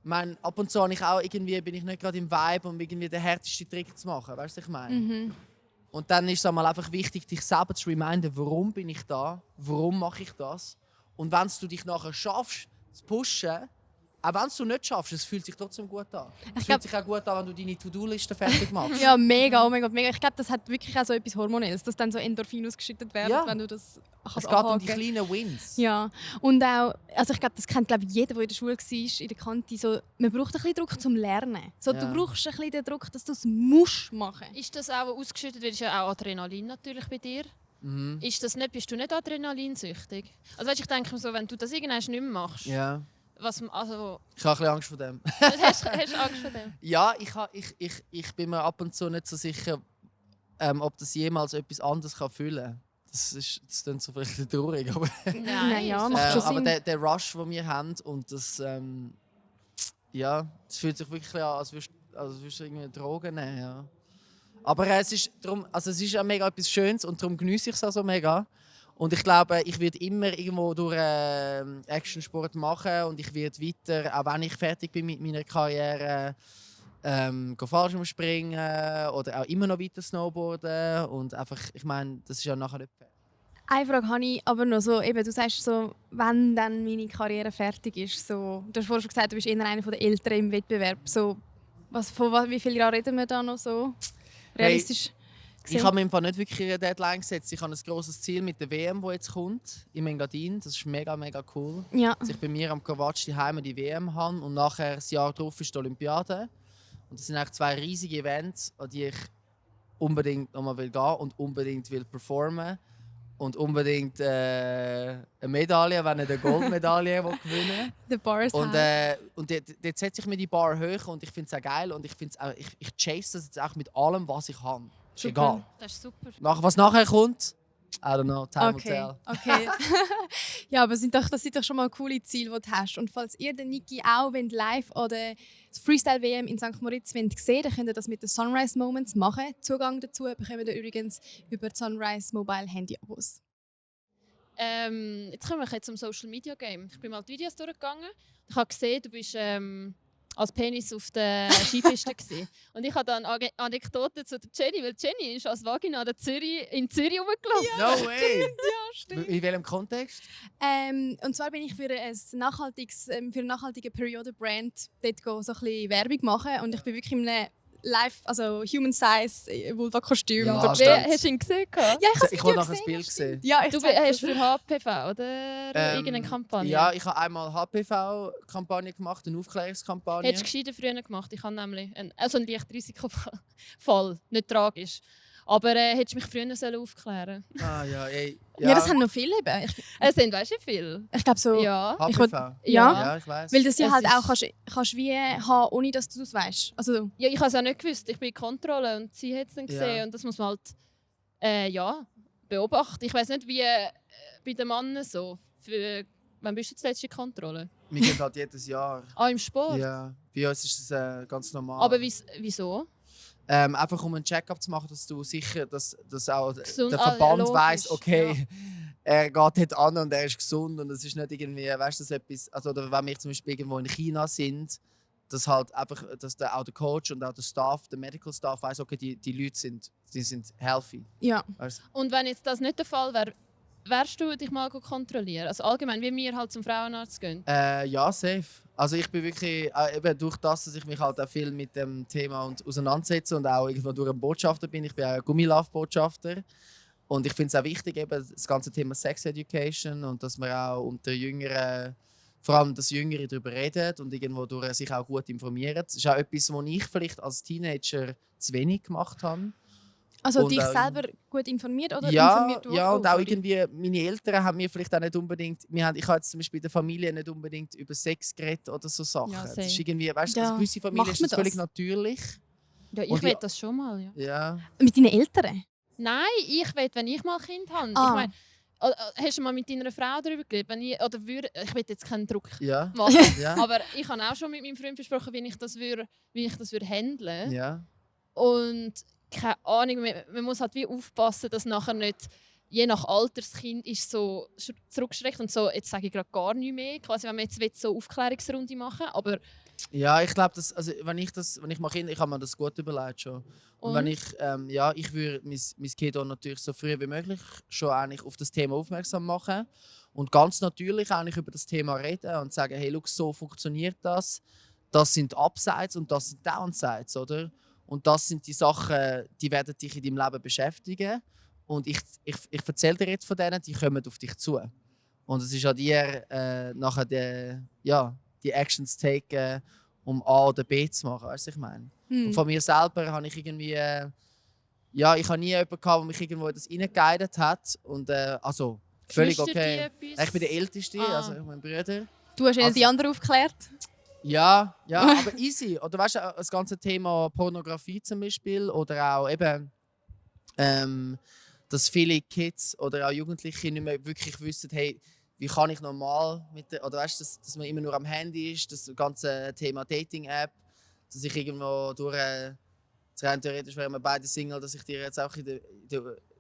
Ich meine, ab und zu bin ich nicht gerade im Vibe, um irgendwie den härtesten Trick zu machen, weißt du, was ich meine? Und dann ist es einmal einfach wichtig, dich selber zu reminden, warum bin ich da, warum mache ich das. Und wenn du dich nachher schaffst, zu pushen, auch wenn du nicht schaffst, es fühlt sich trotzdem gut an. Es fühlt sich auch gut an, wenn du deine To-Do-Liste fertig machst. Ja, mega, oh mein Gott, mega. Ich glaube, das hat wirklich auch so etwas Hormonelles, dass dann so Endorphine ausgeschüttet werden, Ja. wenn du das kannst Es geht um die abhaken. kleinen Wins. Ja, und auch, also ich glaube, das kennt jeder, der in der Schule war, in der Kante, so, man braucht ein bisschen Druck zum Lernen. So, Ja. Du brauchst ein bisschen den Druck, dass du es musst machen. Ist das auch ausgeschüttet wird, ist ja auch Adrenalin natürlich bei dir. Ist das nicht, bist du nicht adrenalinsüchtig? Also weißt, ich denke mir so, wenn du das irgendwann nicht mehr machst, Ja. also, Ich habe ein bisschen Angst vor dem. hast du Angst vor dem? Ja, ich bin mir ab und zu nicht so sicher, ob das jemals etwas anderes fühlen kann. Das klingt so vielleicht traurig, aber, Nein, ja, ist macht schon aber Sinn. der Rush, den wir haben, und das, ja, das fühlt sich wirklich an, als würdest du irgendwie Drogen nehmen. Ja. Aber es ist ja mega etwas Schönes und darum genieße ich es auch so mega. Und ich glaube, ich werde immer irgendwo durch Actionsport machen und ich werde weiter, auch wenn ich fertig bin mit meiner Karriere, Fallschirmspringen oder auch immer noch weiter Snowboarden. Und einfach, ich meine, das ist ja nachher nicht fertig. Eine Frage habe ich aber noch so, eben, du sagst so, wenn dann meine Karriere fertig ist, so, du hast vorhin schon gesagt, du bist eher einer der Älteren im Wettbewerb, so, wie viele Jahre reden wir da noch so? Realistisch Ich habe mir im Fall nicht wirklich eine Deadline gesetzt. Ich habe ein grosses Ziel mit der WM, die jetzt kommt, im Engadin. Das ist mega, mega cool. Ja. Dass ich bei mir am Kovac daheim die WM habe und nachher das Jahr darauf ist die Olympiade. Und das sind eigentlich 2 riesige Events, an die ich unbedingt nochmal gehen will und unbedingt will performen. Und unbedingt eine Medaille, wenn nicht eine Goldmedaille gewinnen. The bar is Und, high. und dort setze ich mir die Bar hoch und ich finde es auch geil. Und ich chase das jetzt auch mit allem, was ich habe. Ist Super. egal. Das ist super. Was nachher kommt, I don't know, time will tell. Okay. Ja, aber das sind doch schon mal coole Ziele, die du hast. Und falls ihr den Niki auch live oder das Freestyle WM in St. Moritz sehen wollt, dann könnt ihr das mit den Sunrise Moments machen. Zugang dazu bekommt ihr übrigens über die Sunrise Mobile Handy-Abos. Jetzt kommen wir zum Social Media Game. Ich bin mal die Videos durchgegangen. Ich habe gesehen, du bist als Penis auf der Skipiste gewesen. Und ich habe dann eine Anekdote zu der Jenny, weil Jenny ist als Vagina in Zürich rumgelaufen. No way! Ja, stimmt. In welchem Kontext? Und zwar bin ich für eine nachhaltige Periode-Brand dort so ein bisschen Werbung machen. Und ich bin wirklich in einem Human-Size Vulva-Kostüm. Ja, dort stimmt. Hast du ihn gesehen? Ja, ich habe Ich wollte nachher ein Bild sehen. Ja, ich Du zeig's hast dir. für HPV oder irgendeine Kampagne? Ja, ich habe einmal HPV-Kampagne gemacht, eine Aufklärungskampagne. Hättest du gescheiter früher gemacht. Ich habe nämlich einen leichten Risikofall, nicht tragisch. Aber hättest du mich früher aufklären sollen. Ah ja, ey. Ja, das haben noch viele eben. Es sind, weißt du, wie viel? Ich glaube so. Ja. Ich HPV. Ja. Ja, ich weiß. Weil das ja Es halt ist- auch kannst wie haben, ohne dass du es weißt. Also, Ja, ich habe es auch nicht gewusst. Ich bin in Kontrolle und sie hat es dann gesehen. Ja. Und das muss man halt beobachten. Ich weiß nicht, wie bei den Männern so. Wann bist du zuletzt in Kontrolle? Wir gehen halt jedes Jahr. Im Sport? Ja, bei uns ist das ganz normal. Aber wieso? Einfach um einen Check-up zu machen, dass du sicher, dass auch Gesund, der Verband logisch, weiss, okay, er geht dort an und er ist gesund und es ist nicht irgendwie, weißt du, das etwas, also oder wenn wir zum Beispiel irgendwo in China sind, dass halt einfach, dass auch der Coach und auch der Staff, der Medical Staff weiss, okay, die Leute sind healthy. ja. Weißt? Und wenn jetzt das nicht der Fall wäre, wärst du dich mal kontrollieren? Also allgemein, wie wir halt zum Frauenarzt gehen. Ja, safe. Also ich bin wirklich, eben durch das, dass ich mich halt auch viel mit dem Thema auseinandersetze und auch irgendwo durch einen Botschafter bin. Ich bin auch ein Gummilove-Botschafter. Und ich finde es auch wichtig, eben das ganze Thema Sex Education und dass man auch unter Jüngeren, vor allem das Jüngere, darüber redet und irgendwo durch sich auch gut informiert. Das ist auch etwas, was ich vielleicht als Teenager zu wenig gemacht habe. Also Und dich auch- selber gut informiert oder Ja, informiert durch? ja, und auch sorry. irgendwie, meine Eltern haben mir vielleicht auch nicht unbedingt, ich habe jetzt zum Beispiel in der Familie nicht unbedingt über Sex geredet oder so Sachen. Ja, das same. ist irgendwie, weißt du, Ja, als gewisse Familien macht ist man das völlig das? natürlich. Ja, ich Und will ja- das schon mal, ja. Ja. Mit deinen Eltern? Nein, ich will, wenn ich mal ein Kind habe. Ah. Ich meine, hast du mal mit deiner Frau darüber geredet? Ich will jetzt keinen Druck Ja. machen. Ja. Aber ich habe auch schon mit meinem Freund besprochen, wie ich das handeln. Ja. Und keine Ahnung, man muss halt wie aufpassen, dass nachher nicht je nach Alterskind ist so zurückschreckt und so, jetzt sage ich gerade gar nicht mehr, quasi wenn wir jetzt so Aufklärungsrunde machen, aber Ja, ich glaube, also, wenn ich mache, ich habe mir das gut überlegt schon. Und wenn ich, ich würde mein Kind auch natürlich so früh wie möglich schon eigentlich auf das Thema aufmerksam machen und ganz natürlich eigentlich über das Thema reden und sagen, hey, look, so funktioniert das. Das sind Upsides und das sind Downsides, oder? Und das sind die Sachen, die werden dich in deinem Leben beschäftigen. Und ich erzähle dir jetzt von denen, die kommen auf dich zu. Und es ist an dir, nachher die Actions zu taken, um A oder B zu machen, weißt du, was ich meine? Und von mir selber habe ich irgendwie, ich habe nie jemanden gehabt, der mich irgendwo in das reingeguidet hat. Und also, völlig Geschwister okay. die etwas? Ich bin der Älteste, Ah. also ich mein Bruder. Du hast Also- die anderen aufgeklärt. Ja, aber easy. Oder weißt du, das ganze Thema Pornografie zum Beispiel oder auch eben, dass viele Kids oder auch Jugendliche nicht mehr wirklich wissen, hey, wie kann ich normal mit der, oder weißt du, dass man immer nur am Handy ist, das ganze Thema Dating-App, dass ich irgendwo durch, rein theoretisch wären wir beide Single, dass ich dir jetzt auch in der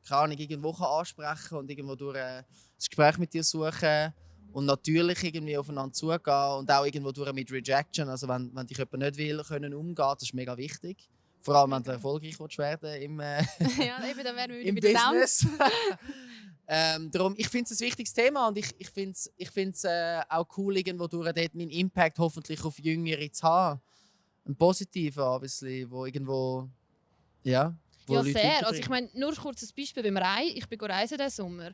keine Ahnung, irgendwo ansprechen kann und irgendwo durch das Gespräch mit dir suchen. Und natürlich irgendwie aufeinander zugehen und auch irgendwo durch mit Rejection. Also wenn dich jemand nicht will, können umgehen, das ist mega wichtig. Vor allem, wenn du erfolgreich werden willst im, Ja, eben, dann wären wir im wieder bei den Downs. Business. Darum, ich finde es ein wichtiges Thema und ich finde es auch cool, irgendwo durch dort meinen Impact hoffentlich auf Jüngere zu haben. Ein positiver, obviously, wo irgendwo, wo Ja, Leute sehr. Also ich meine, nur ein kurzes Beispiel beim Reisen. Ich bin reisen diesen Sommer.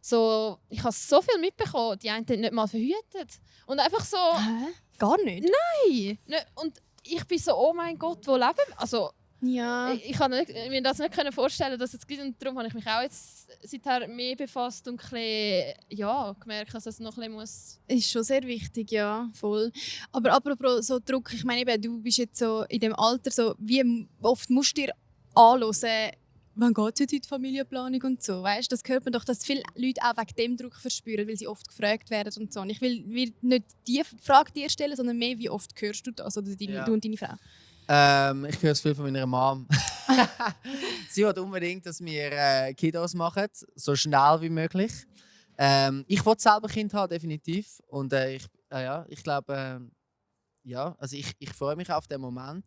So, ich habe so viel mitbekommen, die einen haben nicht mal verhütet. Und einfach so, Hä? Gar nicht? nein. Und ich bin so, oh mein Gott, wo leben wir? Also, Ja. ich kann mir das nicht vorstellen, dass es gibt. Und darum habe ich mich auch jetzt seither mehr befasst und ein bisschen, gemerkt, dass es noch ein bisschen muss. Ist schon sehr wichtig, ja, voll. Aber apropos so Druck, ich meine, eben, du bist jetzt so in dem Alter, so, wie oft musst du dir anhören, wann geht es in die Familienplanung und so, weißt? Das hört man doch, dass viele Leute auch wegen dem Druck verspüren, weil sie oft gefragt werden und so. Und ich will nicht die Frage dir stellen, sondern mehr, wie oft hörst du das, oder du und deine Frau? Ich höre es viel von meiner Mom. Sie will unbedingt, dass wir Kiddos machen, so schnell wie möglich. Ich will selber Kind haben, definitiv. Und ich glaube, also ich freue mich auf den Moment.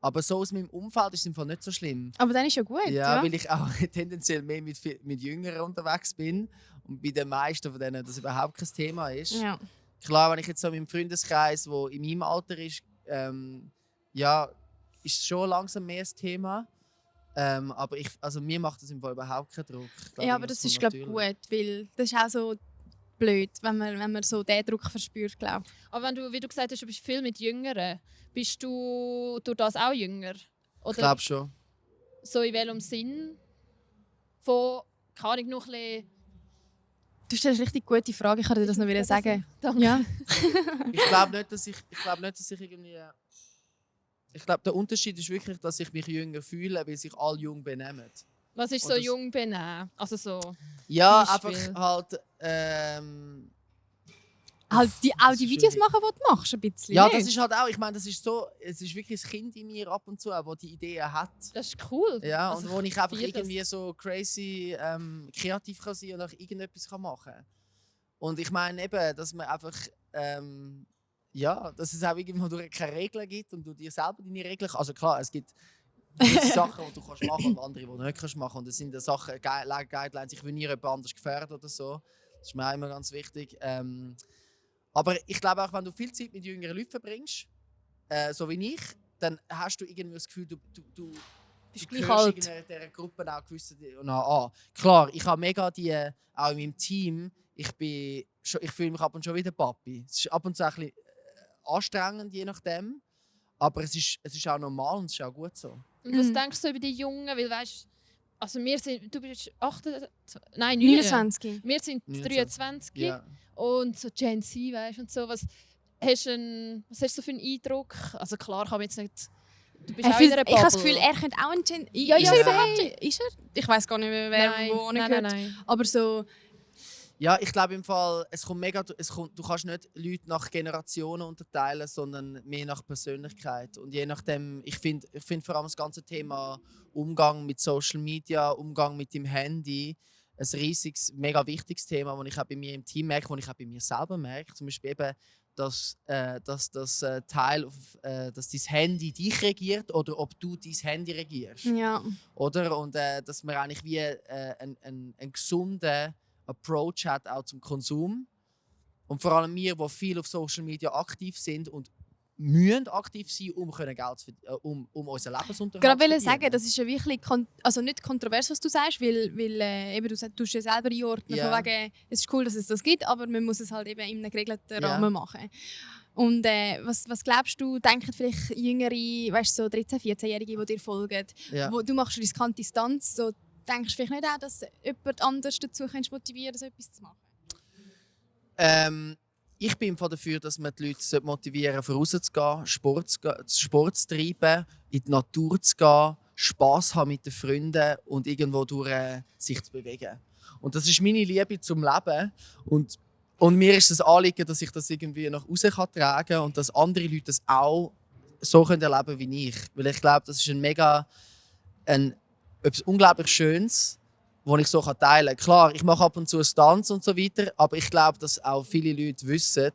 Aber so aus meinem Umfeld ist es im Fall nicht so schlimm. Aber dann ist ja gut, Ja, weil ich auch tendenziell mehr mit Jüngeren unterwegs bin. Und bei den meisten von denen das überhaupt kein Thema ist. Ja. Klar, wenn ich jetzt so in meinem Freundeskreis, der in meinem Alter ist, ist schon langsam mehr das Thema. Aber mir macht das im Fall überhaupt keinen Druck. Ich glaub, Ja, aber das ist, glaube ich, gut, weil das ist auch so blöd, wenn man so diesen Druck verspürt, glaube ich. Aber wenn du, wie du gesagt hast, du bist viel mit Jüngeren, bist du durch das auch jünger? Oder Ich glaube schon. so in welchem Sinn? Von, kann ich noch ein bisschen... Du stellst eine richtig gute Frage, ich kann dir das noch wieder sagen. Danke. Ja. Ich glaube nicht, dass ich irgendwie. Ich glaube, der Unterschied ist wirklich, dass ich mich jünger fühle, weil sich alle jung benehmen. Was ist Und so das- jung benehmen? Also so... Ja, Beispiel. einfach halt. Halt auch Das die ist Videos schwierig. machen, die du machst, ein bisschen. Ja, nicht? das ist halt auch. Ich meine, es ist wirklich das Kind in mir ab und zu, das die Ideen hat. Das ist cool. Ja, Also und wo ich einfach feiere das. irgendwie so crazy kreativ kann sein und auch irgendetwas machen kann. Und ich meine eben, dass man einfach. Dass es auch irgendwo durch keine Regeln gibt und du dir selber deine Regeln. Also klar, es gibt gewisse Sachen, die du kannst machen und andere, die du nicht kannst machen. Und das sind Sachen, Guidelines. Ich will nie jemand anders gefährden oder so. Das ist mir auch immer ganz wichtig. Aber ich glaube auch, wenn du viel Zeit mit jüngeren Leuten verbringst, so wie ich, dann hast du irgendwie das Gefühl, du Bist du gleich gehörst alt. in dieser Gruppe auch gewisse an. Klar, ich habe mega die, auch in meinem Team, ich fühle mich ab und zu schon wie der Papi. Es ist ab und zu ein bisschen anstrengend, je nachdem. Aber es ist auch normal und es ist auch gut so. Und was Mhm. denkst du über die Jungen? Weil weißt, also du bist 28, nein, 29. Wir sind 29. 23 Ja. und so Gen Z, weißt und so. Was hast du so für einen Eindruck? Also klar kann man jetzt nicht... Du bist auch in einer Ich habe das Bubble. Gefühl, er könnte auch ein Gen... Ja, ist ja, er ja. überhaupt? Ist er? Ich weiß gar nicht mehr, wer Nein, wo nein, gehört. nein. Aber so... Ja, ich glaube im Fall, du kannst nicht Leute nach Generationen unterteilen, sondern mehr nach Persönlichkeit. Und je nachdem, ich finde vor allem das ganze Thema Umgang mit Social Media, Umgang mit dem Handy, ein riesiges, mega wichtiges Thema, das ich auch bei mir im Team merke, das ich auch bei mir selber merke. Zum Beispiel eben, dass das Teil, dass dein Handy dich regiert oder ob du dein Handy regierst. Ja. Oder? Und dass man eigentlich wie einen gesunden Approach hat auch zum Konsum. Und vor allem wir, die viel auf Social Media aktiv sind und müssen aktiv sein, um Geld zu um unseren Lebensunterhalt Gerade zu wollte verdienen. sagen, das ist ja wirklich also nicht kontrovers, was du sagst, weil eben du tust ja selber einordnen, Ja. von wegen, es ist cool, dass es das gibt, aber man muss es halt eben in einem geregelten Ja. Rahmen machen. Und was glaubst du, denken vielleicht jüngere, weißt du, so 13-, 14-Jährige, die dir folgen, Ja. wo du machst riskante Distanz, so denkst du vielleicht nicht auch, dass jemand anders dazu motivieren so etwas zu machen? Ich bin dafür, dass man die Leute motivieren sollte, rauszugehen, Sport zu treiben, in die Natur zu gehen, Spass haben mit den Freunden und irgendwo durch sich zu bewegen. Und das ist meine Liebe zum Leben. Und mir ist es ein Anliegen, dass ich das irgendwie nach außen tragen kann und dass andere Leute das auch so erleben können wie ich. Weil ich glaube, das ist etwas unglaublich Schönes, das ich so teilen kann. Klar, ich mache ab und zu Stunts und so weiter, aber ich glaube, dass auch viele Leute wissen,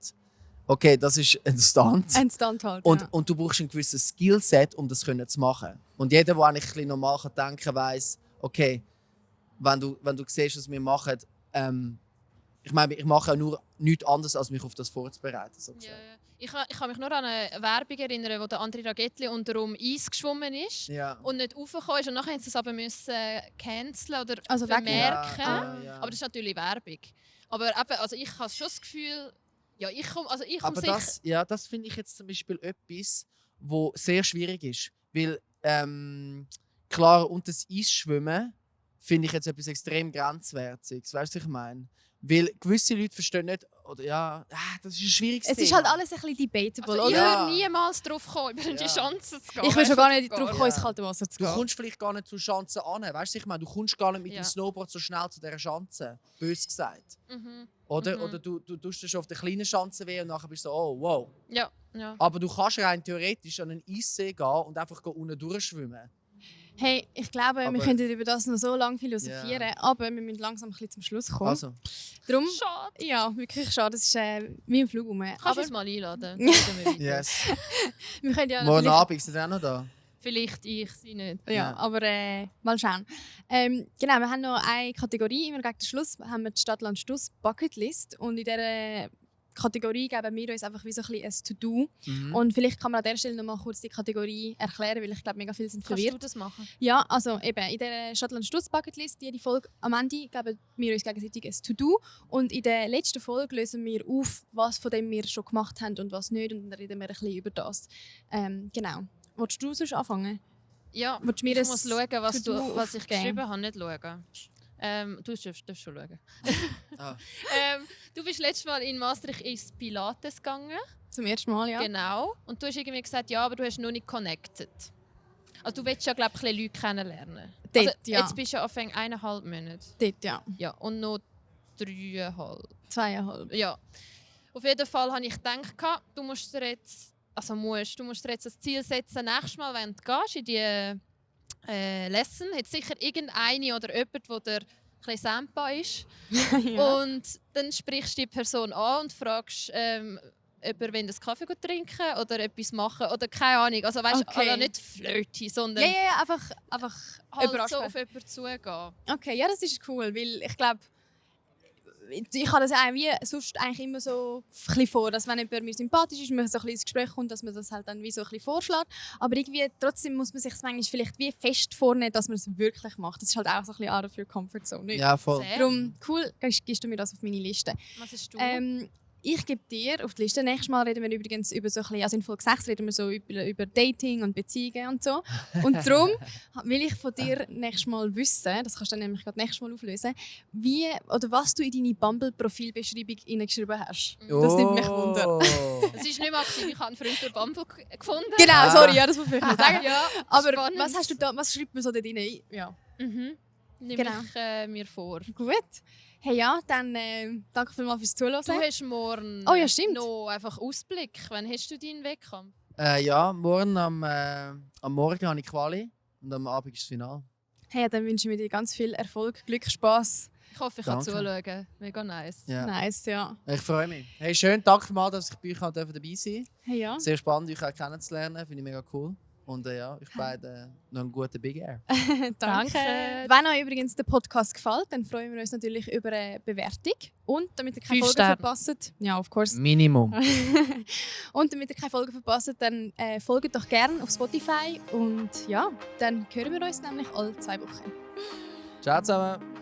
okay, das ist ein Stunt. Ein Stand halt, Und du brauchst ein gewisses Skillset, um das zu machen. Und jeder, der eigentlich ein bisschen normal denken kann, weiss, okay, wenn du siehst, was wir machen, ich meine, ich mache ja nur nichts anderes, als mich auf das vorzubereiten. So Ja, ja. Ich kann mich nur an eine Werbung erinnern, wo der André Ragettli unter Eis geschwommen ist ja. und nicht raufgekommen ist. Und nachher mussten sie es aber canceln oder Also wegnehmen. vermerken. Ja. Aber das ist natürlich Werbung. Aber eben, also ich habe schon das Gefühl, ja, ich komme Aber sicher... das finde ich jetzt zum Beispiel etwas, wo sehr schwierig ist. Weil, klar, unter das Eis schwimmen finde ich jetzt etwas extrem Grenzwertiges. Weißt du, was ich meine? Weil gewisse Leute verstehen nicht, oder ja, das ist ein schwieriges Es ist Thema. halt alles ein bisschen debatable, Also ich oder? Ja. würde niemals drauf kommen, über die Ja. Chancen zu gehen. Ich will schon gar nicht Weißt drauf du, kommen, Ja. ins kalte Wasser zu Du gehen. kommst vielleicht gar nicht zu Chancen an. Weißt du, ich meine, du kommst gar nicht mit Ja. dem Snowboard so schnell zu dieser Chance. Bös gesagt. Mhm. Oder, Mhm. oder du tust dir schon auf der kleinen Chance weh und nachher bist du so, oh, wow. Ja, ja. Aber du kannst rein theoretisch an einen Eissee gehen und einfach unten durchschwimmen. Hey, ich glaube, wir Aber- könnten über das noch so lange philosophieren, Ja. aber wir müssen langsam ein bisschen zum Schluss kommen. Also, Darum, Schade. ja, wirklich schade, das ist wie im Flug rum. Kannst Aber du uns mal einladen? Dann reden wir weiter. yes. wir können ja Morgen vielleicht- Abend sind auch noch da. Vielleicht ich, sie nicht. Ja, Ja. aber mal schauen. Genau, wir haben noch eine Kategorie, immer gegen den Schluss haben wir die Stadt-Land Stuss Bucketlist und in dieser Kategorie geben wir uns einfach wie so ein bisschen ein To-Do. Mhm. Und vielleicht kann man an dieser Stelle noch mal kurz die Kategorie erklären, weil ich glaube, mega viele sind Kannst verwirrt. du das machen? Ja, also eben in der Stadt-Land Stuss Bucketlist, jede Folge am Ende geben wir uns gegenseitig ein To-Do und in der letzten Folge lösen wir auf, was von dem wir schon gemacht haben und was nicht und dann reden wir ein bisschen über das. Genau. Willst du sonst anfangen? Ja, Willst du mir ich ein muss schauen, was To-Do ich aufgeben? geschrieben habe, nicht schauen. Du darfst schon schauen. Ah. Du bist letztes Mal in Maastricht ins Pilates gegangen. Zum ersten Mal, ja. Genau. Und du hast irgendwie gesagt, ja, aber du hast noch nicht connected. Also du willst ja, glaube ich, ein bisschen Leute kennenlernen. Dort, Also, ja. Jetzt bist du ja auf 1,5 Monate. Dort, ja. Ja, und noch 3,5. 2,5. Ja. Auf jeden Fall habe ich gedacht, du musst dir jetzt das Ziel setzen, nächstes Mal, wenn du gehst in die Lesson, hat sicher irgendeine oder jemand, der ein bisschen Sampa ist. ja. Und dann sprichst du die Person an und fragst, ob er einen Kaffee trinken oder etwas machen oder keine Ahnung. Also weißt du, Okay. also nicht Flirty, sondern Ja, einfach halt jemanden so ansprechen. auf jemanden zugehen. Okay, ja, das ist cool, weil ich glaube, ich habe das auch wie sonst eigentlich immer so ein bisschen vor, dass wenn jemand mir sympathisch ist, man so ein bisschen ins Gespräch kommt, dass man das halt dann wie so ein bisschen vorschlägt. Aber irgendwie trotzdem muss man sich manchmal vielleicht wie fest vornehmen, dass man es wirklich macht. Das ist halt auch so ein bisschen out of your comfort zone. Nicht? Ja, voll. Sehr. Darum, cool, gibst du mir das auf meine Liste. Was hast du? Ich gebe dir auf die Liste. Nächstes Mal reden wir übrigens über so ein bisschen, also in Folge 6 reden wir so über Dating und Beziehungen und so. Und darum will ich von dir nächstes Mal wissen, das kannst du dann nämlich gerade nächstes Mal auflösen, wie oder was du in deine Bumble-Profilbeschreibung hineingeschrieben hast. Das nimmt mich Wunder. Es ist nicht mehr aktiv, ich habe einen Freund durch Bumble gefunden. Genau, sorry, ja, das muss ich vielleicht noch sagen. Ja, Aber spannend. was hast du da, was schreibt man so da drin? Ja, Mhm. Nimm Genau. ich mir vor. gut. Hey ja, dann danke vielmals fürs Zuhören. Du hast morgen Oh ja, stimmt. noch einfach Ausblick. Wann hast du deinen Wettkampf? Ja, morgen am Morgen habe ich Quali und am Abend ist das Finale. Hey, dann wünsche ich dir ganz viel Erfolg, Glück, Spass Ich hoffe, ich kann Danke. zuschauen. Mega nice. Ja. Nice, ja. Ich freue mich. Hey, schön, danke mal, dass ich bei euch dabei sein durfte. Hey, ja. Sehr spannend, euch auch kennenzulernen. Finde ich mega cool. Und ja, euch beiden noch einen guten Big Air. Danke. Wenn euch übrigens der Podcast gefällt, dann freuen wir uns natürlich über eine Bewertung. Und damit ihr keine 5 Folge Sterne. verpasst, ja, of course. Minimum. Und damit ihr keine Folge verpasst, dann folgt doch gerne auf Spotify. Und ja, dann hören wir uns nämlich alle 2 Wochen. Ciao zusammen.